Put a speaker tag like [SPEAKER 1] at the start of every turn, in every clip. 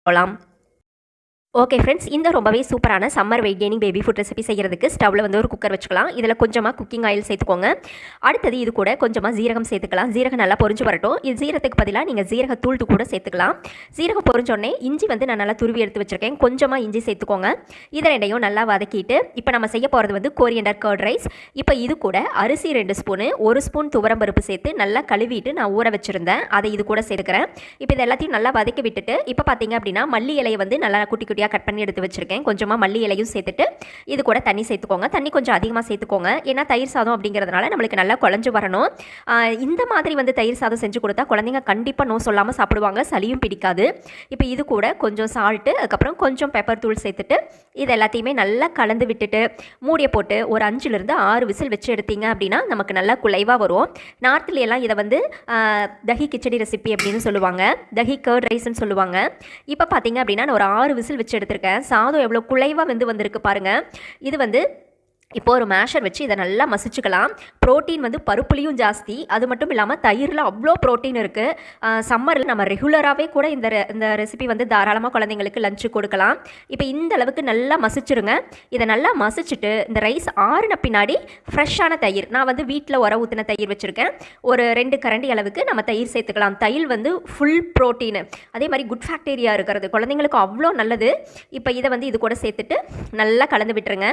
[SPEAKER 1] போகலாம். Okay friends, இந்த ரொம்பவே சூப்பரான summer wait gaining baby food recipe செய்கிறதுக்கு ஸ்டவ்வில் வந்து ஒரு குக்கர் வச்சுக்கலாம். இதில் கொஞ்சமாக குக்கிங் ஆயில் சேர்த்துக்கோங்க. அடுத்தது இது கூட கொஞ்சமாக ஜீரகம் சேர்த்துக்கலாம். ஜீரகம் நல்லா பொரிஞ்சு வரட்டும். இது ஜீரகத்துக்கு பதிலாக நீங்கள் ஜீரகத்தூள் கூட சேர்த்துக்கலாம். ஜீரகம் பொரிஞ்சோடனே இஞ்சி வந்து நான் நல்லா துருவி எடுத்து வச்சுருக்கேன். கொஞ்சமாக இஞ்சி சேர்த்துக்கோங்க. இது ரெண்டையும் நல்லா வதக்கிட்டு இப்போ நம்ம செய்ய போகிறது வந்து கோரியண்டர் கர்ட் ரைஸ். இப்போ இது கூட அரிசி 2 ஸ்பூனு, 1 ஸ்பூன் துவரம்பருப்பு சேர்த்து நல்லா கழுவிட்டு நான் ஊற வச்சுருந்தேன். அதை இது கூட சேர்த்துக்கிறேன். இப்போ இது எல்லாத்தையும் நல்லா வதக்கி விட்டுட்டு இப்போ பார்த்தீங்க அப்படின்னா மல்லி இலையை வந்து நல்லா குட்டி குட்டியாக கட் பண்ணி எடுத்து வச்சிருக்கேன். கொஞ்சமாக மல்லி இலையும் சேர்த்துட்டு இது கூட தண்ணி சேர்த்துக்கோங்க. தண்ணி கொஞ்சம் அதிகமாக சேர்த்துக்கோங்க. ஏன்னா தயிர் சாதம் அப்படிங்கிறதுனால நம்மளுக்கு நல்லா குழஞ்சு வரணும். இந்த மாதிரி வந்து தயிர் சாதம் செஞ்சு கொடுத்தா குழந்தைங்க கண்டிப்பாக நோ சொல்லாமல் சாப்பிடுவாங்க. சளியும் பிடிக்காது. இப்போ இது கூட கொஞ்சம் சால்ட்டு, அதுக்கப்புறம் கொஞ்சம் பெப்பர் தூள் சேர்த்துட்டு இது எல்லாத்தையுமே நல்லா கலந்து விட்டுட்டு மூடியை போட்டு ஒரு 5லிருந்து 6 விசில் வச்சு எடுத்தீங்க அப்படின்னா நமக்கு நல்லா குலைவாக வரும். நார்த்தில் எல்லாம் இதை வந்து தஹி கிச்சடி ரெசிபி அப்படின்னு சொல்லுவாங்க. தஹி கர்ட் ரைஸ்ன்னு சொல்லுவாங்க. இப்போ பார்த்தீங்க அப்படின்னா நான் ஒரு 6 விசில் வச்சு எடுத்திருக்கேன். சாதம் எவ்வளோ குலைவாக வந்திருக்கு பாருங்கள். இது வந்து இப்போ ஒரு மேஷர் வச்சு இதை நல்லா மசிச்சுக்கலாம். ப்ரோட்டீன் வந்து பருப்புலையும் ஜாஸ்தி. அது மட்டும் இல்லாமல் தயிரில் அவ்வளோ ப்ரோட்டீன் இருக்குது. சம்மரில் நம்ம ரெகுலராகவே கூட இந்த ரெசிபி வந்து தாராளமாக குழந்தைங்களுக்கு லஞ்சு கொடுக்கலாம். இப்போ இந்த அளவுக்கு நல்லா மசிச்சுருங்க. இதை நல்லா மசிச்சுட்டு இந்த ரைஸ் ஆறுன பின்னாடி ஃப்ரெஷ்ஷான தயிர், நான் வந்து வீட்டில் உர ஊற்றின தயிர் வச்சுருக்கேன். ஒரு 2 கரண்டி அளவுக்கு நம்ம தயிர் சேர்த்துக்கலாம். தயிர் வந்து ஃபுல் ப்ரோட்டீன், அதே மாதிரி குட் பாக்டீரியா இருக்கிறது, குழந்தைங்களுக்கு அவ்வளோ நல்லது. இப்போ இதை வந்து இது கூட சேர்த்துட்டு நல்லா கலந்து விட்டுருங்க.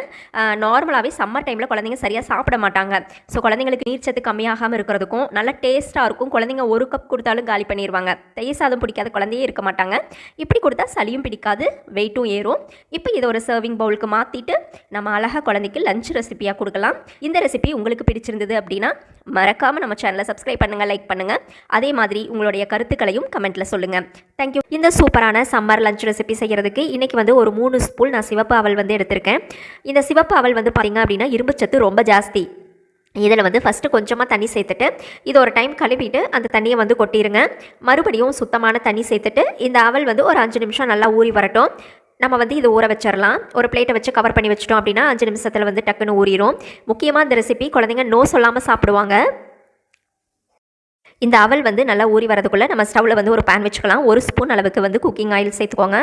[SPEAKER 1] நார்மலாக சம்மர் டைமில் குழந்தைங்க சரியாக சாப்பிட மாட்டாங்க. ஸோ குழந்தைங்களுக்கு நீர்ச்சத்து கம்மியாகாமல் இருக்கிறதுக்கும் நல்ல டேஸ்ட்டாக இருக்கும். குழந்தைங்க 1 கப் கொடுத்தாலும் காலி பண்ணிடுவாங்க. தயிர் சாதம் பிடிக்காத குழந்தையே இருக்க மாட்டாங்க. இப்படி கொடுத்தா சளியும் பிடிக்காது, வெயிட்டும் ஏறும். இப்போ இதை ஒரு சர்விங் பவுலுக்கு மாற்றிட்டு நம்ம அழகாக குழந்தைக்கு லஞ்ச் ரெசிபியாக கொடுக்கலாம். இந்த ரெசிபி உங்களுக்கு பிடிச்சிருந்தது அப்படின்னா மறக்காமல் நம்ம சேனலை சப்ஸ்கிரைப் பண்ணுங்கள், லைக் பண்ணுங்கள். அதே மாதிரி உங்களுடைய கருத்துக்களையும் கமெண்ட்டில் சொல்லுங்கள். தேங்க்யூ. இந்த சூப்பரான சம்மர் லஞ்ச் ரெசிபி செய்கிறதுக்கு இன்றைக்கி வந்து ஒரு 3 ஸ்பூன் நான் சிவப்பு அவல் வந்து எடுத்திருக்கேன். இந்த சிவப்பு அவல் வந்து பார்த்திங்க அப்படின்னா இரும்புச்சத்து ரொம்ப ஜாஸ்தி. இதில் வந்து ஃபஸ்ட்டு கொஞ்சமாக தண்ணி சேர்த்துட்டு இது ஒரு டைம் கழுவிட்டு அந்த தண்ணியை வந்து கொட்டிடுங்க. மறுபடியும் சுத்தமான தண்ணி சேர்த்துட்டு இந்த அவல் வந்து ஒரு 5 நிமிஷம் நல்லா ஊறி வரட்டும். நம்ம வந்து இது ஊற வச்சிடலாம். ஒரு பிளேட்டை வச்சு கவர் பண்ணி வச்சிட்டோம் அப்படின்னா 5 நிமிஷத்தில் வந்து டக்குன்னு ஊறிடும். முக்கியமாக இந்த ரெசிபி குழந்தைங்க நோ சொல்லாமல் சாப்பிடுவாங்க. இந்த அவல் வந்து நல்லா ஊறி வரதுக்குள்ளே நம்ம ஸ்டவ்வில் வந்து ஒரு பேன் வச்சுக்கலாம். 1 ஸ்பூன் அளவுக்கு வந்து குக்கிங் ஆயில் சேர்த்துக்கோங்க.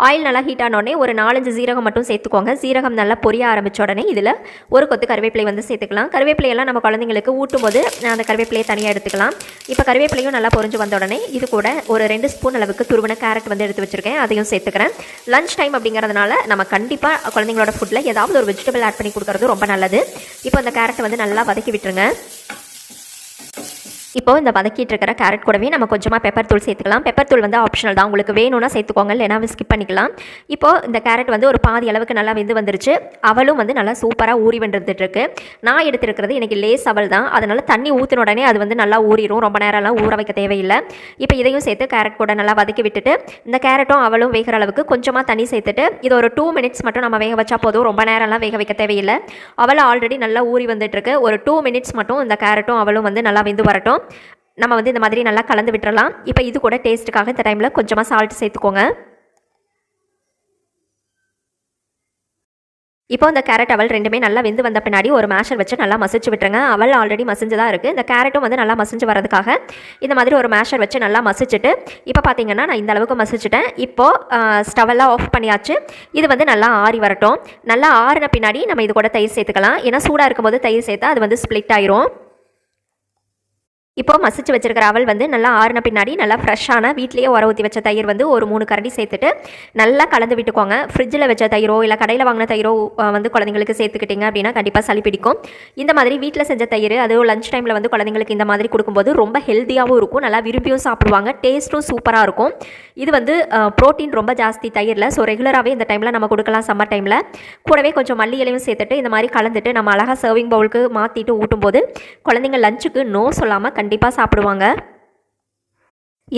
[SPEAKER 1] ஆயில் நல்லா ஹீட் ஆனோடனே ஒரு 4-5 ஜீரகம் மட்டும் சேர்த்துக்கோங்க. ஜீரகம் நல்லா பொரிய ஆரம்பித்த உடனே இதில் ஒரு கொத்து கருவேப்பிலை வந்து சேர்த்துக்கலாம். கருவேப்பிலையெல்லாம் நம்ம குழந்தைங்களுக்கு ஊட்டும் போது அந்த கருவேப்பிலையை தனியாக எடுத்துக்கலாம். இப்போ கருவேப்பிலையும் நல்லா பொரிஞ்சு வந்த உடனே இது கூட ஒரு 2 ஸ்பூன் அளவுக்கு துருவின கேரட் வந்து எடுத்து வச்சுருக்கேன். அதையும் சேர்த்துக்கிறேன். லஞ்ச் டைம் அப்படிங்கிறதுனால நம்ம கண்டிப்பாக குழந்தைங்களோட ஃபுட்டில் ஏதாவது ஒரு வெஜிடபிள் ஆட் பண்ணி கொடுக்குறது ரொம்ப நல்லது. இப்போ அந்த கேரட்டை வந்து நல்லா வதக்கி விட்டுருங்க. இப்போ இந்த வதக்கிட்டு இருக்கிற கேரட் கூடவே நம்ம கொஞ்சமாக பெப்பர் தூள் சேர்த்துக்கலாம். பெப்பர் தூள் வந்து ஆப்ஷனல் தான், உங்களுக்கு வேணும்னா சேர்த்துக்கோங்க, இல்லைனா ஸ்கிப் பண்ணிக்கலாம். இப்போது இந்த கேரட் வந்து ஒரு பாதி அளவுக்கு நல்லா வந்துருச்சு. அவளும் வந்து நல்லா சூப்பராக ஊறி வந்துட்டுருக்கு. நான் எடுத்துருக்கிறது இன்றைக்கி லேஸ் அவல் தான், அதனால் தண்ணி ஊற்றின உடனே அது வந்து நல்லா ஊறிடும். ரொம்ப நேரம்லாம் ஊற வைக்க தேவையில்லை. இப்போ இதையும் சேர்த்து கேரட் கூட நல்லா வதக்கி விட்டுட்டு இந்த கேரட்டும் அவளும் வேகிற அளவுக்கு கொஞ்சமாக தண்ணி சேர்த்துட்டு இது ஒரு 2 மினிட்ஸ் மட்டும் நம்ம வேக வச்சா போதும். ரொம்ப நேரம்லாம் வேக வைக்க தேவையில்லை. அவள் ஆல்ரெடி நல்லா ஊறி வந்துட்டுருக்கு. ஒரு 2 மினிட்ஸ் மட்டும் இந்த கேரட்டும் அவளும் வந்து நல்லா வெந்து வரட்டும். நம்ம வந்து இந்த மாதிரி நல்லா கலந்து விட்டுறலாம். இப்போ இது கூட டேஸ்ட்டுக்காக இந்த டைமில் கொஞ்சமாக சால்ட் சேர்த்துக்கோங்க. இப்போ இந்த கேரட் அவல் ரெண்டுமே நல்லா வெந்து வந்த பின்னாடி ஒரு மேஷர் வச்சு நல்லா மசிச்சு விட்டுருங்க. அவல் ஆல்ரெடி மசிஞ்சுதான் இருக்குது. இந்த கேரட்டும் வந்து நல்லா மசிஞ்சு வரதுக்காக இந்த மாதிரி ஒரு மேஷர் வச்சு நல்லா மசிச்சுட்டு இப்போ பார்த்தீங்கன்னா நான் இந்த அளவுக்கு மசிச்சுட்டேன். இப்போது ஸ்டவெல்லாம் ஆஃப் பண்ணியாச்சு. இது வந்து நல்லா ஆறி வரட்டும். நல்லா ஆறின பின்னாடி நம்ம இது கூட தயிர் சேர்த்துக்கலாம். ஏன்னா சூடாக இருக்கும்போது தயிர் சேர்த்தா அது வந்து ஸ்ப்ளிட் ஆயிரும். இப்போ மசிச்சு வச்சிருக்கிற அவல் வந்து நல்லா ஆறின பின்னாடி நல்லா ஃப்ரெஷ்ஷான வீட்லேயே உர ஊற்றி வச்ச தயிர் வந்து ஒரு 3 கரண்டி சேர்த்துட்டு நல்லா கலந்து விட்டுக்கோங்க. ஃப்ரிட்ஜில் வச்ச தயிரோ இல்லை கடையில் வாங்கின தயிரோ வந்து குழந்தைங்களுக்கு சேர்த்துக்கிட்டிங்க அப்படின்னா கண்டிப்பாக சளி பிடிக்கும். இந்த மாதிரி வீட்டில் செஞ்ச தயிர் அதுவும் லஞ்ச் டைமில் வந்து குழந்தைங்களுக்கு இந்த மாதிரி கொடுக்கும்போது ரொம்ப ஹெல்த்தியாகவும் இருக்கும், நல்லா விரும்பியும் சாப்பிடுவாங்க, டேஸ்ட்டும் சூப்பராக இருக்கும். இது வந்து ப்ரோட்டீன் ரொம்ப ஜாஸ்தி தயிரில். ஸோ ரெகுலராகவே இந்த டைமில் நம்ம கொடுக்கலாம். சம்மர் டைமில் கூடவே கொஞ்சம் மல்லி இலையும் சேர்த்துட்டு இந்த மாதிரி கலந்துட்டு நம்ம அழகாக சர்விங் பவுலுக்கு மாற்றிட்டு ஊட்டும்போது குழந்தைங்க லஞ்சுக்கு நோ சொல்லாமல் கண்டிப்பாக சாப்பிடுவாங்க.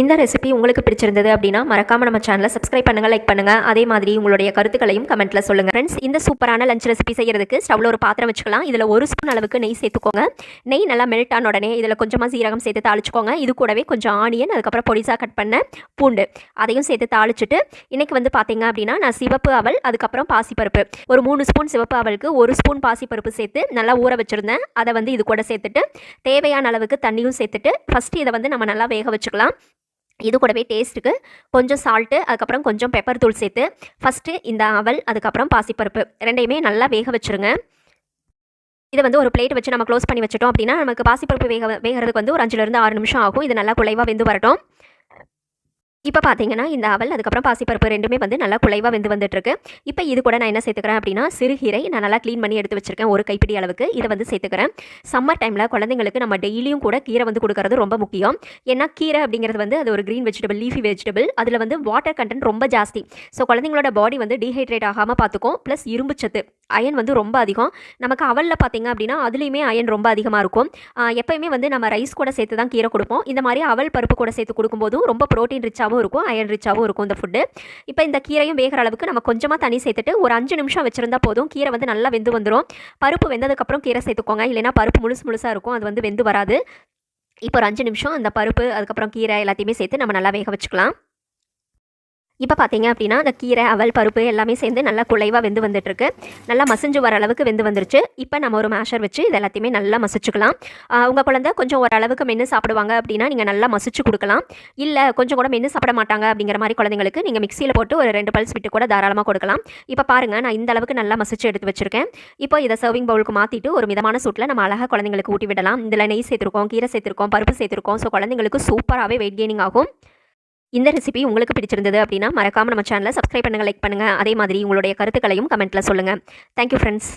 [SPEAKER 1] இந்த ரெசிபி உங்களுக்கு பிடிச்சிருந்தது அப்படின்னா மறக்காம நம்ம சேனலை சப்ஸ்கிரைப் பண்ணுங்க, லைக் பண்ணுங்க. அதே மாதிரி உங்களுடைய கருத்துக்களையும் கமெண்ட்ல சொல்லுங்க. ஃப்ரெண்ட்ஸ், இந்த சூப்பரான லஞ்ச் ரெசிபி செய்யறதுக்கு ஸ்டவ்ல ஒரு பாத்திரம் வச்சுக்கலாம். இதுல 1 ஸ்பூன் அளவுக்கு நெய் சேர்த்துக்கோங்க. நெய் நல்லா மெல்ட் ஆன உடனே இதுல கொஞ்சமா சீரகம் சேர்த்து தாளிச்சுக்கோங்க. இது கூடவே கொஞ்சம் ஆனியன், அதுக்கப்புறம் பொடிசா கட் பண்ண பூண்டு அதையும் சேர்த்து தாளிச்சுட்டு இன்னைக்கு வந்து பாத்தீங்க அப்படின்னா நான் சிவப்பு அவல் அதுக்கப்புறம் பாசிப்பருப்பு ஒரு 3 ஸ்பூன் சிவப்பு அவலுக்கு 1 ஸ்பூன் பாசிப்பருப்பு சேர்த்து நல்லா ஊற வச்சிருந்தேன். அதை வந்து இது கூட சேர்த்துட்டு தேவையான அளவுக்கு தண்ணியும் சேர்த்துட்டு ஃபர்ஸ்ட் இதை வந்து நம்ம நல்லா வேக வச்சுக்கலாம். இது கூடவே டேஸ்ட்டுக்கு கொஞ்சம் சால்ட்டு, அதுக்கப்புறம் கொஞ்சம் பெப்பர் தூள் சேர்த்து ஃபஸ்ட்டு இந்த அவல், அதுக்கப்புறம் பாசிப்பருப்பு 2யுமே நல்லா வேக வச்சுருங்க. இதை வந்து ஒரு பிளேட் வச்சு நம்ம க்ளோஸ் பண்ணி வச்சுட்டோம் அப்படின்னா, நமக்கு பாசிப்பருப்பு வேகிறதுக்கு வந்து ஒரு 5லேருந்து 6 நிமிஷம் ஆகும். இது நல்லா குலைவாக வெந்து வரட்டும். இப்போ பார்த்தீங்கன்னா, இந்த அவல் அதுக்கப்புறம் பாசிப்பருப்பு 2மே வந்து நல்லா குலைவாக வெந்து வந்துட்டுருக்கு. இப்போ இது கூட நான் என்ன சேர்த்துக்கிறேன் அப்படின்னா, சிறுகீரை நான் நல்லா க்ளீன் பண்ணி எடுத்து வச்சிருக்கேன், ஒரு கைப்பிடி அளவுக்கு. இதை வந்து சேர்த்துக்கிறேன். சம்மர் டைமில் குழந்தைங்களுக்கு நம்ம டெய்லியும் கூட கீரை வந்து கொடுக்கறது ரொம்ப முக்கியம். ஏன்னா கீரை அப்படிங்கிறது வந்து அது ஒரு க்ரீன் வெஜிடபிள், லீஃபி வெஜிடபிள். அதில் வந்து வாட்டர் கண்டென்ட் ரொம்ப ஜாஸ்தி. ஸோ குழந்தைங்களோட பாடி வந்து டீஹைட்ரேட் ஆகாமல் பார்த்துக்கும். ப்ளஸ் இரும்பு சத்து, அயன் வந்து ரொம்ப அதிகம். நமக்கு அவலில் பார்த்தீங்க அப்படின்னா அதுலேயுமே அயன் ரொம்ப அதிகமாக இருக்கும். எப்போயுமே வந்து நம்ம ரைஸ் கூட சேர்த்து தான் கீரை கொடுப்போம். இந்த மாதிரி அவல் பருப்பு கூட சேர்த்து கொடுக்கும்போதும் ரொம்ப ப்ரோட்டீன் ரிச்சாகவும் இருக்கும், அயன் ரிச்சாகவும் இருக்கும் இந்த ஃபுட்டு. இப்போ இந்த கீரையும் வேகிற அளவுக்கு நம்ம கொஞ்சமாக தண்ணி சேர்த்துட்டு ஒரு 5 நிமிஷம் வச்சிருந்தா போதும். கீரை வந்து நல்லா வெந்து வந்துடும். பருப்பு வெந்ததுக்கப்புறம் கீரை சேர்த்துக்கோங்க, இல்லைனா பருப்பு முழுசாக இருக்கும், அது வந்து வெந்து வராது. இப்போ ஒரு 5 நிமிஷம் அந்த பருப்பு அதுக்கப்புறம் கீரை எல்லாத்தையுமே சேர்த்து நம்ம நல்லா வேக வச்சுக்கலாம். இப்போ பார்த்தீங்க அப்படின்னா அந்த கீரை, அவல், பருப்பு எல்லாமே சேர்ந்து நல்லா குலைவாக வெந்து வந்துட்டுருக்கு. நல்லா மசிஞ்சு வர அளவுக்கு வெந்து வந்துருச்சு. இப்போ நம்ம ஒரு மேஷர் வச்சு இது எல்லாத்தையுமே நல்லா மசிச்சுக்கலாம். உங்கள் குழந்தை கொஞ்சம் ஓரளவுக்கு மென்று சாப்பிடுவாங்க அப்படின்னா நீங்கள் நல்லா மசிச்சு கொடுக்கலாம். இல்லை கொஞ்சம் கூட மென்று சாப்பிட மாட்டாங்க அப்படிங்கிற மாதிரி குழந்தைங்களுக்கு நீங்கள் மிக்சியில் போட்டு ஒரு 2 பல்ஸ் விட்டு கூட தாராளமாக கொடுக்கலாம். இப்போ பாருங்கள், நான் இந்த அளவுக்கு நல்லா மசிச்சு எடுத்து வச்சிருக்கேன். இப்போ இதை சர்விங் பவுலுக்கு மாற்றிட்டு ஒரு மிதமான சூட்டில் நம்ம அழகாக குழந்தைங்களுக்கு ஊட்டி விடலாம். இதில் நெய் சேர்த்துருக்கோம், கீரை சேர்த்துருக்கோம், பருப்பு சேர்த்துருக்கோம். ஸோ குழந்தைங்களுக்கு சூப்பராகவே வெயிட் கெய்னிங் ஆகும். இந்த ரெசிபி உங்களுக்கு பிடிச்சிருந்தது அப்படின்னா மறக்காமல் நம்ம சேனலை சப்ஸ்கிரைப் பண்ணுங்கள், லைக் பண்ணுங்கள். அதே மாதிரி உங்களுடைய கருத்துக்களையும் கமெண்ட்டில் சொல்லுங்கள். Thank you friends.